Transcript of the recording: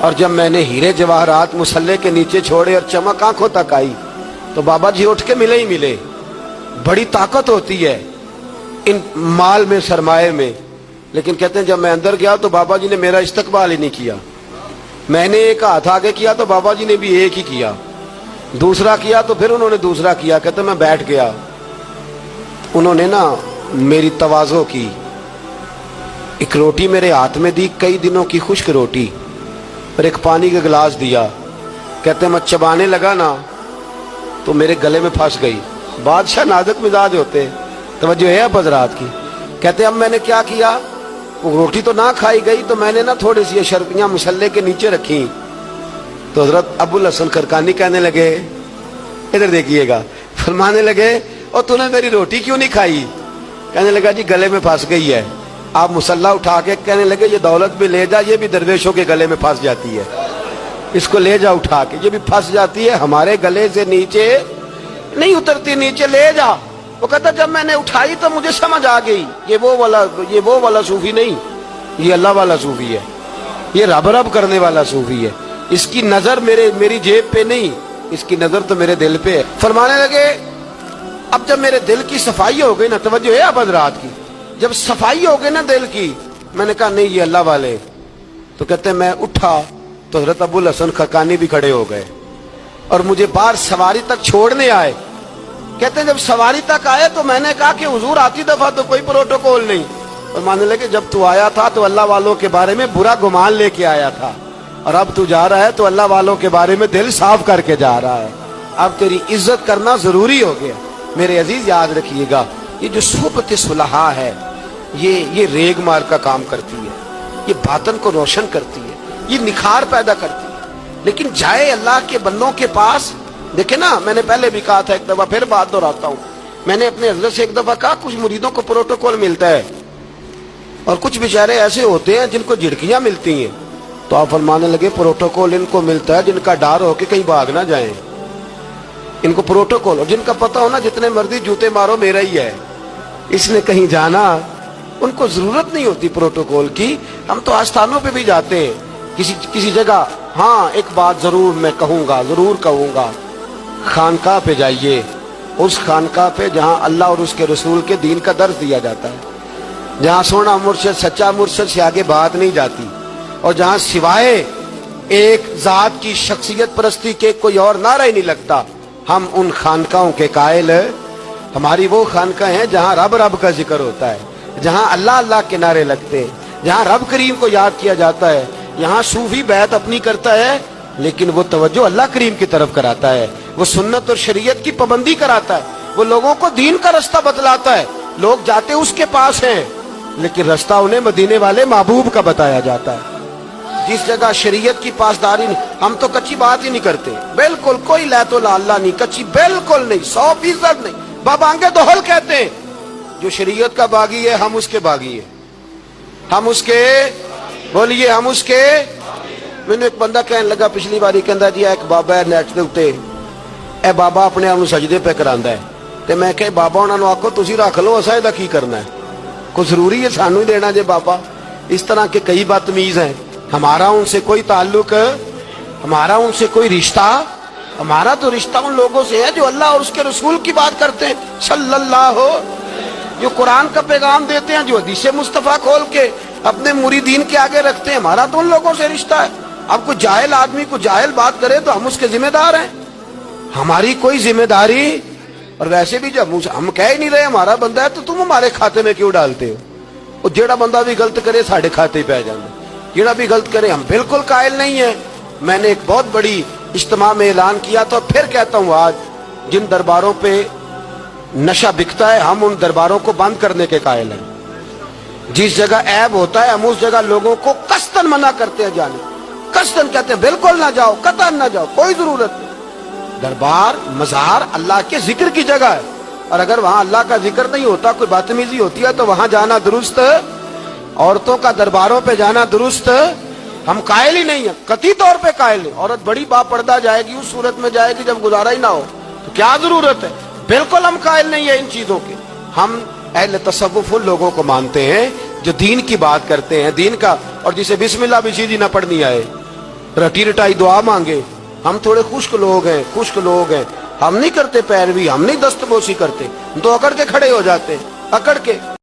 اور جب میں نے ہیرے جواہرات مصلے کے نیچے چھوڑے اور چمک آنکھوں تک آئی تو بابا جی اٹھ کے ملے ہی ملے. بڑی طاقت ہوتی ہے ان مال میں، سرمایہ میں. لیکن کہتے ہیں جب میں اندر گیا تو بابا جی نے میرا استقبال ہی نہیں کیا. میں نے ایک ہاتھ آگے کیا تو بابا جی نے بھی ایک ہی کیا، دوسرا کیا تو پھر انہوں نے دوسرا کیا. کہتے میں بیٹھ گیا. انہوں نے نا میری تواضع کی، ایک روٹی میرے ہاتھ میں دی، کئی دنوں کی خشک روٹی، اور ایک پانی کا گلاس دیا. کہتے میں چبانے لگا نا تو میرے گلے میں پھنس گئی. بادشاہ نازک مزاج ہوتے، توجہ ہے اب حضرات کی. کہتے اب میں نے کیا کیا، وہ روٹی تو نہ کھائی گئی تو میں نے نا تھوڑی سی اشرفیاں مصلے کے نیچے رکھی. تو حضرت ابو الحسن خرقانی کہنے لگے، ادھر دیکھیے گا، فرمانے لگے اور تو نے میری روٹی کیوں نہیں کھائی؟ کہنے لگا جی گلے میں پھنس گئی ہے. آپ مصلہ اٹھا کے کہنے لگے یہ دولت بھی لے جا، یہ بھی درویشوں کے گلے میں پھنس جاتی ہے، اس کو لے جا اٹھا کے، یہ بھی پھنس جاتی ہے، ہمارے گلے سے نیچے نہیں اترتی، نیچے لے جا. وہ کہتا جب میں نے اٹھائی تو مجھے سمجھ آ گئی یہ وہ والا صوفی نہیں، یہ اللہ والا صوفی ہے، یہ رب رب کرنے والا صوفی ہے. اس کی نظر میری جیب پہ نہیں، اس کی نظر تو میرے دل پہ ہے. فرمانے لگے اب جب میرے دل کی صفائی ہو گئی نا، توجہ ہے اب حضرات کی، جب صفائی ہو گئی نا دل کی، میں نے کہا نہیں یہ اللہ والے. تو کہتے میں اٹھا تو حضرت ابو الحسن خرقانی بھی کھڑے ہو گئے اور مجھے باہر سواری تک چھوڑنے آئے. کہتے ہیں جب سواری تک آئے تو میں نے کہا کہ حضور آتی دفعہ تو کوئی پروٹوکول نہیں. اور ماننے لگے جب تو آیا تھا تو اللہ والوں کے بارے میں برا گمان لے کے آیا تھا، اور اب تو جا رہا ہے تو اللہ والوں کے بارے میں دل صاف کر کے جا رہا ہے. اب تیری عزت کرنا ضروری ہو گیا. میرے عزیز یاد رکھیے گا، یہ جو صحبت صلحاء ہے یہ ریگ مار کا کام کرتی ہے، یہ باطن کو روشن کرتی ہے، یہ نکھار پیدا کرتی ہے. لیکن جائے اللہ کے بندوں کے پاس، دیکھیں نا میں نے پہلے بھی کہا تھا، ایک دفعہ پھر بات دہراتا ہوں، میں نے اپنے حضرت سے ایک دفعہ کہا کچھ مریدوں کو پروٹوکول ملتا ہے اور کچھ بیچارے ایسے ہوتے ہیں جن کو جھڑکیاں ملتی ہیں. تو آپ فرمانے لگے پروٹوکول ان کو ملتا ہے جن کا ڈر ہو کہ کہیں بھاگ نہ جائیں، ان کو پروٹوکول، اور جن کا پتہ ہونا جتنے مرضی جوتے مارو میرا ہی ہے، اس نے کہیں جانا، ان کو ضرورت نہیں ہوتی پروٹوکول کی. ہم تو آستانوں پہ بھی جاتے ہیں کسی جگہ. ہاں ایک بات ضرور میں ضرور کہوں گا، خانقاہ پہ جائیے، اس خانقاہ پہ جہاں اللہ اور اس کے رسول کے دین کا درس دیا جاتا ہے، جہاں سونا مرشد سچا مرشد سے آگے بات نہیں جاتی، اور جہاں سوائے ایک ذات کی شخصیت پرستی کے کوئی اور نعرہ ہی نہیں لگتا. ہم ان خانقاہوں کے قائل، ہماری وہ خانقاہ ہیں جہاں رب رب کا ذکر ہوتا ہے، جہاں اللہ اللہ کے نعرے لگتے ہیں، جہاں رب کریم کو یاد کیا جاتا ہے. یہاں صوفی بیعت اپنی کرتا ہے لیکن وہ توجہ اللہ کریم کی طرف کراتا ہے، وہ سنت اور شریعت کی پابندی کراتا ہے، وہ لوگوں کو دین کا رستہ بتلاتا ہے. لوگ جاتے اس کے پاس ہیں لیکن رستہ انہیں مدینے والے محبوب کا بتایا جاتا ہے. جس جگہ شریعت کی پاسداری نہیں، ہم تو کچی بات ہی نہیں کرتے، بالکل کوئی لیت لا اللہ نہیں، کچی بالکل نہیں، 100% نہیں. بابانگے دوہل کہتے ہیں جو شریعت کا باغی ہے ہم اس کے باغی ہیں، ہم اس کے، بولیے ہم اس کے. میں نے ایک بندہ کہنے لگا پچھلی باری، کہندا جی ایک بابا ہے نیٹ دے اوتے، اے بابا اپنے آپ سجدے پہ کراندا ہے. تے میں کہ بابا انہاں نوں آکھو تسی رکھ لو، اساں دا کی کرنا ہے، کوئی ضروری ہے سانوں ہی دینا جے بابا. اس طرح کے کئی بدتمیز ہیں. ہمارا ان سے کوئی تعلق، ہمارا ان سے کوئی رشتہ، ہمارا تو رشتہ ان لوگوں سے ہے جو اللہ اور اس کے رسول کی بات کرتے ہیں صلی اللہ ہو، جو قرآن کا پیغام دیتے ہیں، جو حدیث مصطفیٰ کھول کے اپنے مریدین کے آگے رکھتے ہیں. ہمارا تو ان لوگوں سے رشتہ ہے. اب کوئی جاہل آدمی کو جاہل بات کرے تو ہم اس کے ذمہ دار ہیں، ہماری کوئی ذمہ داری. اور ویسے بھی جب ہم کہہ ہی نہیں رہے ہمارا بندہ ہے تو تم ہمارے کھاتے میں کیوں ڈالتے ہو؟ اور جیڑا بندہ بھی غلط کرے ساڑھے کھاتے پہ جانا، جیڑا بھی غلط کرے ہم بالکل قائل نہیں ہیں. میں نے ایک بہت بڑی اجتماع میں اعلان کیا تو پھر کہتا ہوں، آج جن درباروں پہ نشہ بکتا ہے ہم ان درباروں کو بند کرنے کے قائل ہیں. جس جگہ عیب ہوتا ہے ہم اس جگہ لوگوں کو قصداً منع کرتے ہیں جانے، قصداً کہتے ہیں بالکل نہ جاؤ، قطعاً نہ جاؤ، کوئی ضرورت نہیں. دربار مزار اللہ کے ذکر کی جگہ ہے، اور اگر وہاں اللہ کا ذکر نہیں ہوتا، کوئی بدتمیزی ہوتی ہے تو وہاں جانا درست. عورتوں کا درباروں پہ جانا درست ہم قائل ہی نہیں ہیں، قطعی طور پہ قائل ہیں. عورت بڑی با پردہ جائے گی، اس صورت میں جائے گی جب گزارا ہی نہ ہو تو کیا ضرورت ہے. بالکل ہم قائل نہیں ہیں ان چیزوں کے. ہم اہل تصوف ان لوگوں کو مانتے ہیں جو دین کی بات کرتے ہیں، دین کا، اور جسے بسم اللہ بھی سیدھی نہ پڑھنی آئے، رٹی رٹائی دعا مانگے. ہم تھوڑے خشک لوگ ہیں, ہم نہیں کرتے پیروی, ہم نہیں دستبوسی کرتے, ہم تو اکڑ کے کھڑے ہو جاتے ہیں, اکڑ کے.